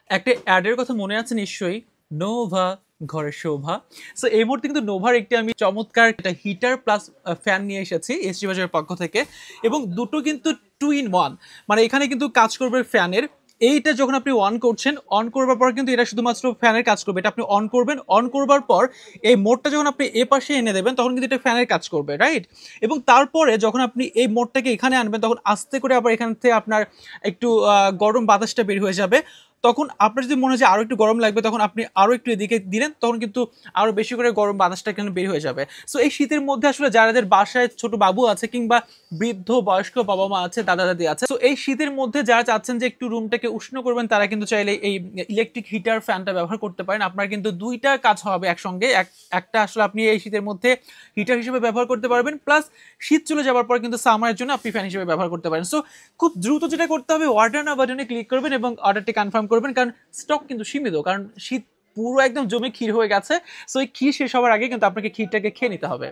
একটা অ্যাডের কথা মনে আছে নিশ্চয়ই, নোভা ঘরের শোভা। সো এই মুহূর্তে কিন্তু নোভার একটি আমি চমৎকার একটা হিটার প্লাস ফ্যান নিয়ে এসেছি এসটি বাজারের পক্ষ থেকে, এবং দুটো কিন্তু 2 in 1, মানে এখানে কিন্তু কাজ করবে ফ্যানের। এইটা যখন আপনি অন করছেন, অন করবার পর কিন্তু এটা শুধুমাত্র ফ্যানের কাজ করবে। এটা আপনি অন করবেন, অন করবার পর এই মোডটা যখন আপনি এ পাশে এনে দেবেন তখন কিন্তু এটা ফ্যানের কাজ করবে, রাইট? এবং তারপরে যখন আপনি এই মোডটাকে এখানে আনবেন তখন আস্তে করে আবার এখান থেকে আপনার একটু গরম বাতাসটা বের হয়ে যাবে। তখন আপনার যদি মনে হয় যে আরো একটু গরম লাগবে, তখন আপনি আরো একটু এদিকে দিলেন, তখন কিন্তু আরো বেশি করে গরম বাতাসটা এখানে বের হয়ে যাবে। সো এই শীতের মধ্যে আসলে যাদের বাসায় ছোট বাবু আছে কিংবা বৃদ্ধ বয়স্ক বাবা মা আছে, দাদা দাদি আছে, তো এই শীতের মধ্যে যারা চাচ্ছেন যে একটু রুমটাকে উষ্ণ করবেন, তারা কিন্তু চাইলে এই ইলেকট্রিক হিটার ফ্যানটা ব্যবহার করতে পারেন। আপনার কিন্তু দুইটা কাজ হবে একসঙ্গে। একটা আসলে আপনি এই শীতের মধ্যে হিটার হিসেবে ব্যবহার করতে পারবেন, প্লাস শীত চলে যাওয়ার পর কিন্তু সামারের জন্য আপনি ফ্যান হিসেবে ব্যবহার করতে পারেন। সো খুব দ্রুত যেটা করতে হবে, অর্ডার নাও বাটনে ক্লিক করবেন এবং অর্ডারটি কনফার্ম করবেন, কারণ স্টক কিন্তু সীমিত, কারণ শীত পুরো একদম জমে ক্ষীর হয়ে গেছে। সো এই ক্ষীর শেষ হওয়ার আগে কিন্তু আপনাকে ক্ষীরটাকে খেয়ে নিতে হবে।